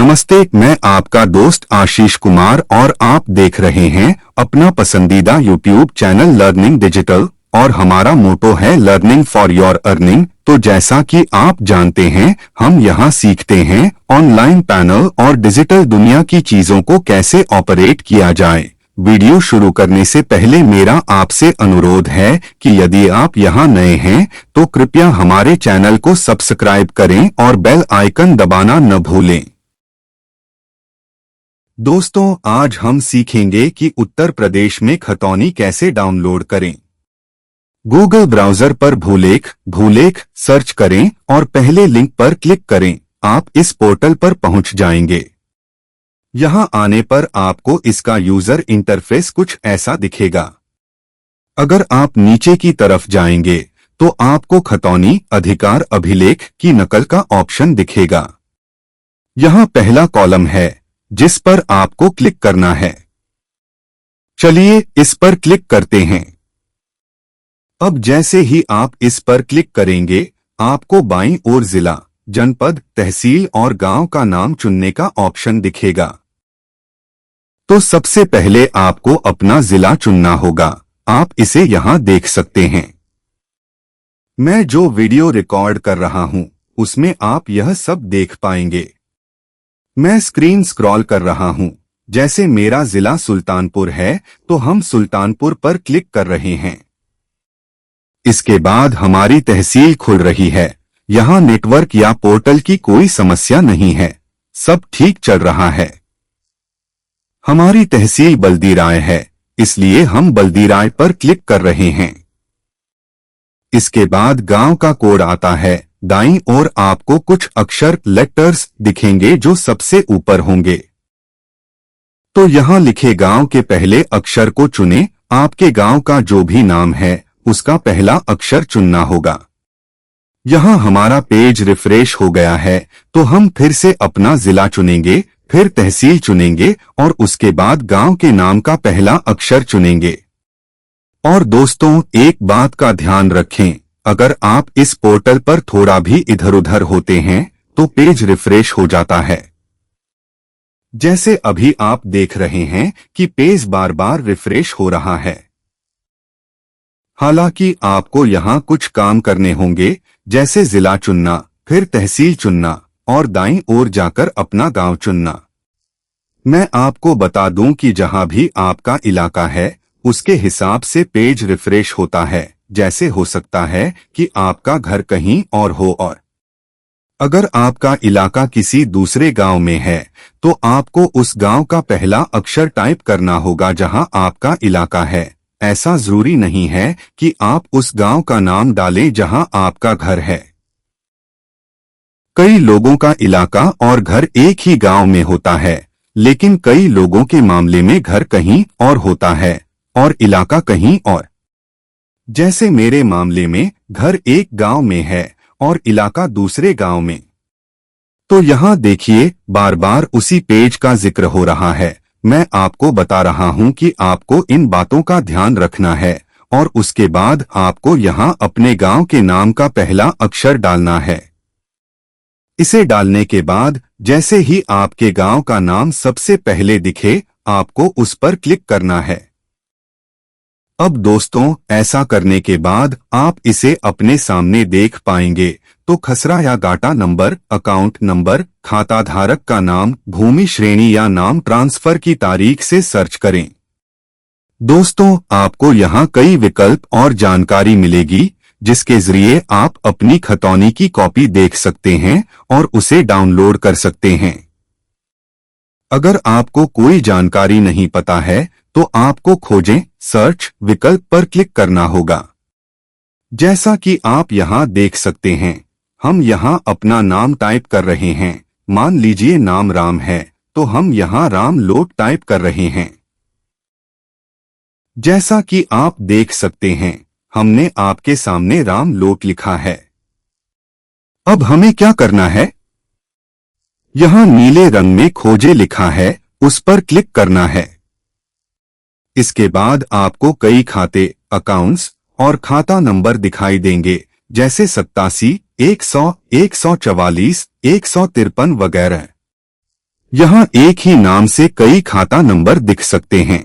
नमस्ते, मैं आपका दोस्त आशीष कुमार और आप देख रहे हैं अपना पसंदीदा यूट्यूब चैनल लर्निंग डिजिटल और हमारा मोटो है लर्निंग फॉर योर अर्निंग। तो जैसा कि आप जानते हैं, हम यहाँ सीखते हैं ऑनलाइन पैनल और डिजिटल दुनिया की चीजों को कैसे ऑपरेट किया जाए। वीडियो शुरू करने से पहले मेरा आपसे अनुरोध है कि यदि आप यहाँ नए हैं तो कृपया हमारे चैनल को सब्सक्राइब करें और बेल आइकन दबाना न भूलें। दोस्तों, आज हम सीखेंगे कि उत्तर प्रदेश में खतौनी कैसे डाउनलोड करें। गूगल ब्राउजर पर भूलेख सर्च करें और पहले लिंक पर क्लिक करें। आप इस पोर्टल पर पहुंच जाएंगे। यहां आने पर आपको इसका यूजर इंटरफेस कुछ ऐसा दिखेगा। अगर आप नीचे की तरफ जाएंगे तो आपको खतौनी अधिकार अभिलेख की नकल का ऑप्शन दिखेगा। यहां पहला कॉलम है जिस पर आपको क्लिक करना है। चलिए इस पर क्लिक करते हैं। अब जैसे ही आप इस पर क्लिक करेंगे, आपको बाईं ओर जिला, जनपद, तहसील और गांव का नाम चुनने का ऑप्शन दिखेगा। तो सबसे पहले आपको अपना जिला चुनना होगा। आप इसे यहां देख सकते हैं। मैं जो वीडियो रिकॉर्ड कर रहा हूं उसमें आप यह सब देख पाएंगे। मैं स्क्रीन स्क्रॉल कर रहा हूं। जैसे मेरा जिला सुल्तानपुर है तो हम सुल्तानपुर पर क्लिक कर रहे हैं। इसके बाद हमारी तहसील खुल रही है। यहां नेटवर्क या पोर्टल की कोई समस्या नहीं है, सब ठीक चल रहा है। हमारी तहसील बल्दीराय है, इसलिए हम बल्दीराय पर क्लिक कर रहे हैं। इसके बाद गांव का कोड आता है। दाईं ओर आपको कुछ अक्षर लेटर्स दिखेंगे जो सबसे ऊपर होंगे। तो यहां लिखे गांव के पहले अक्षर को चुनें। आपके गांव का जो भी नाम है उसका पहला अक्षर चुनना होगा। यहां हमारा पेज रिफ्रेश हो गया है, तो हम फिर से अपना जिला चुनेंगे, फिर तहसील चुनेंगे और उसके बाद गांव के नाम का पहला अक्षर चुनेंगे। और दोस्तों, एक बात का ध्यान रखें, अगर आप इस पोर्टल पर थोड़ा भी इधर उधर होते हैं तो पेज रिफ्रेश हो जाता है। जैसे अभी आप देख रहे हैं कि पेज बार बार रिफ्रेश हो रहा है। हालांकि आपको यहां कुछ काम करने होंगे, जैसे जिला चुनना, फिर तहसील चुनना और दाईं ओर जाकर अपना गांव चुनना। मैं आपको बता दूं कि जहां भी आपका इलाका है उसके हिसाब से पेज रिफ्रेश होता है। जैसे हो सकता है कि आपका घर कहीं और हो, और अगर आपका इलाका किसी दूसरे गांव में है तो आपको उस गांव का पहला अक्षर टाइप करना होगा जहां आपका इलाका है। ऐसा जरूरी नहीं है कि आप उस गांव का नाम डालें जहां आपका घर है। कई लोगों का इलाका और घर एक ही गांव में होता है, लेकिन कई लोगों के मामले में घर कहीं और होता है और इलाका कहीं और। जैसे मेरे मामले में घर एक गांव में है और इलाका दूसरे गांव में। तो यहां देखिए, बार बार उसी पेज का जिक्र हो रहा है। मैं आपको बता रहा हूं कि आपको इन बातों का ध्यान रखना है और उसके बाद आपको यहां अपने गांव के नाम का पहला अक्षर डालना है। इसे डालने के बाद जैसे ही आपके गांव का नाम सबसे पहले दिखे, आपको उस पर क्लिक करना है। अब दोस्तों, ऐसा करने के बाद आप इसे अपने सामने देख पाएंगे। तो खसरा या गाटा नंबर, अकाउंट नंबर, खाता धारक का नाम, भूमि श्रेणी या नाम ट्रांसफर की तारीख से सर्च करें। दोस्तों, आपको यहाँ कई विकल्प और जानकारी मिलेगी जिसके जरिए आप अपनी खतौनी की कॉपी देख सकते हैं और उसे डाउनलोड कर सकते हैं। अगर आपको कोई जानकारी नहीं पता है तो आपको खोजें, सर्च विकल्प पर क्लिक करना होगा। जैसा कि आप यहां देख सकते हैं, हम यहां अपना नाम टाइप कर रहे हैं। मान लीजिए नाम राम है, तो हम यहां राम लोट टाइप कर रहे हैं। जैसा कि आप देख सकते हैं, हमने आपके सामने राम लोट लिखा है। अब हमें क्या करना है? यहां नीले रंग में खोजे लिखा है, उस पर क्लिक करना है। इसके बाद आपको कई खाते, अकाउंट्स और खाता नंबर दिखाई देंगे, जैसे 87, 100, 144, 153 वगैरह। यहाँ एक ही नाम से कई खाता नंबर दिख सकते हैं।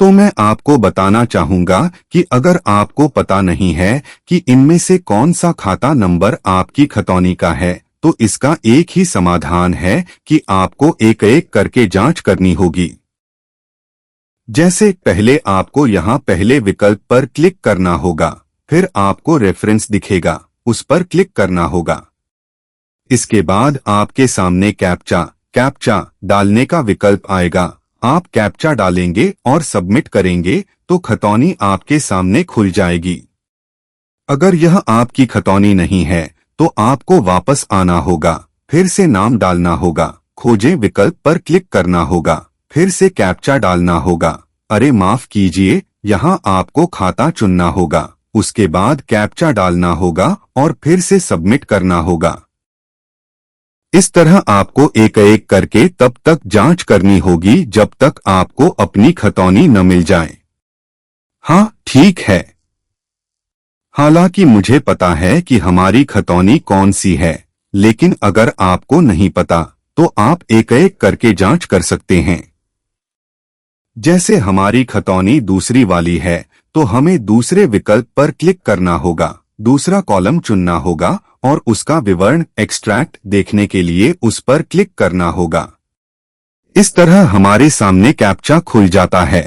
तो मैं आपको बताना चाहूंगा कि अगर आपको पता नहीं है कि इनमें से कौन सा खाता नंबर आपकी खतौनी का है, तो इसका एक ही समाधान है कि आपको एक एक करके जांच करनी होगी। जैसे पहले आपको यहाँ पहले विकल्प पर क्लिक करना होगा, फिर आपको रेफरेंस दिखेगा, उस पर क्लिक करना होगा। इसके बाद आपके सामने कैप्चा डालने का विकल्प आएगा। आप कैप्चा डालेंगे और सबमिट करेंगे तो खतौनी आपके सामने खुल जाएगी। अगर यह आपकी खतौनी नहीं है तो आपको वापस आना होगा, फिर से नाम डालना होगा, खोजें विकल्प पर क्लिक करना होगा, फिर से कैप्चा डालना होगा। अरे माफ कीजिए, यहाँ आपको खाता चुनना होगा, उसके बाद कैप्चा डालना होगा और फिर से सबमिट करना होगा। इस तरह आपको एक एक करके तब तक जांच करनी होगी जब तक आपको अपनी खतौनी न मिल जाए। हाँ, ठीक है। हालांकि मुझे पता है कि हमारी खतौनी कौन सी है, लेकिन अगर आपको नहीं पता तो आप एक एक करके जांच कर सकते हैं। जैसे हमारी खतौनी दूसरी वाली है तो हमें दूसरे विकल्प पर क्लिक करना होगा, दूसरा कॉलम चुनना होगा और उसका विवरण एक्सट्रैक्ट देखने के लिए उस पर क्लिक करना होगा। इस तरह हमारे सामने कैप्चा खुल जाता है।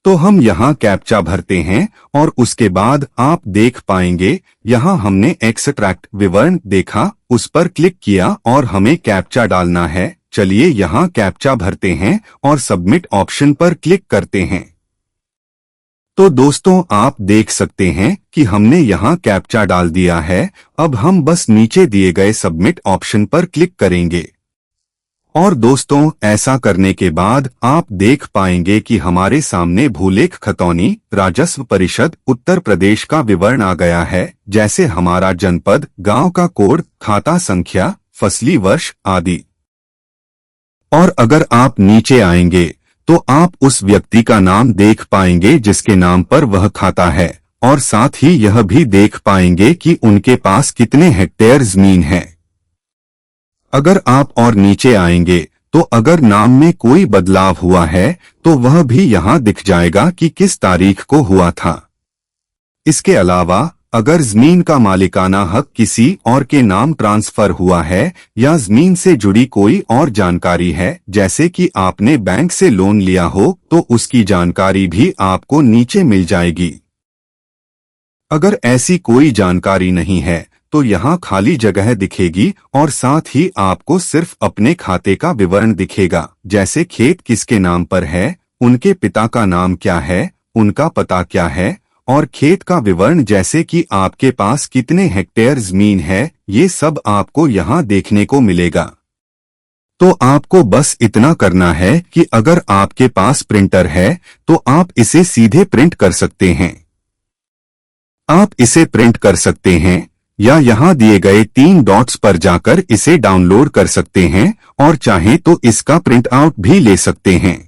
तो हम यहाँ कैप्चा भरते हैं और उसके बाद आप देख पाएंगे यहाँ हमने एक्सट्रैक्ट विवरण देखा, उस पर क्लिक किया और हमें कैप्चा डालना है। चलिए यहाँ कैप्चा भरते हैं और सबमिट ऑप्शन पर क्लिक करते हैं। तो दोस्तों, आप देख सकते हैं कि हमने यहाँ कैप्चा डाल दिया है। अब हम बस नीचे दिए गए सबमिट ऑप्शन पर क्लिक करेंगे और दोस्तों, ऐसा करने के बाद आप देख पाएंगे कि हमारे सामने भूलेख खतौनी राजस्व परिषद उत्तर प्रदेश का विवरण आ गया है, जैसे हमारा जनपद, गांव का कोड, खाता संख्या, फसली वर्ष आदि। और अगर आप नीचे आएंगे तो आप उस व्यक्ति का नाम देख पाएंगे जिसके नाम पर वह खाता है, और साथ ही यह भी देख पाएंगे कि उनके पास कितने हेक्टेयर जमीन है। अगर आप और नीचे आएंगे तो अगर नाम में कोई बदलाव हुआ है तो वह भी यहाँ दिख जाएगा कि किस तारीख को हुआ था। इसके अलावा अगर जमीन का मालिकाना हक किसी और के नाम ट्रांसफर हुआ है या जमीन से जुड़ी कोई और जानकारी है, जैसे कि आपने बैंक से लोन लिया हो, तो उसकी जानकारी भी आपको नीचे मिल जाएगी। अगर ऐसी कोई जानकारी नहीं है तो यहाँ खाली जगह दिखेगी और साथ ही आपको सिर्फ अपने खाते का विवरण दिखेगा, जैसे खेत किसके नाम पर है, उनके पिता का नाम क्या है, उनका पता क्या है, और खेत का विवरण जैसे कि आपके पास कितने हेक्टेयर जमीन है, ये सब आपको यहाँ देखने को मिलेगा। तो आपको बस इतना करना है कि अगर आपके पास प्रिंटर है तो आप इसे सीधे प्रिंट कर सकते हैं। आप इसे प्रिंट कर सकते हैं या यहाँ दिए गए 3 डॉट्स पर जाकर इसे डाउनलोड कर सकते हैं और चाहें तो इसका प्रिंट आउट भी ले सकते हैं।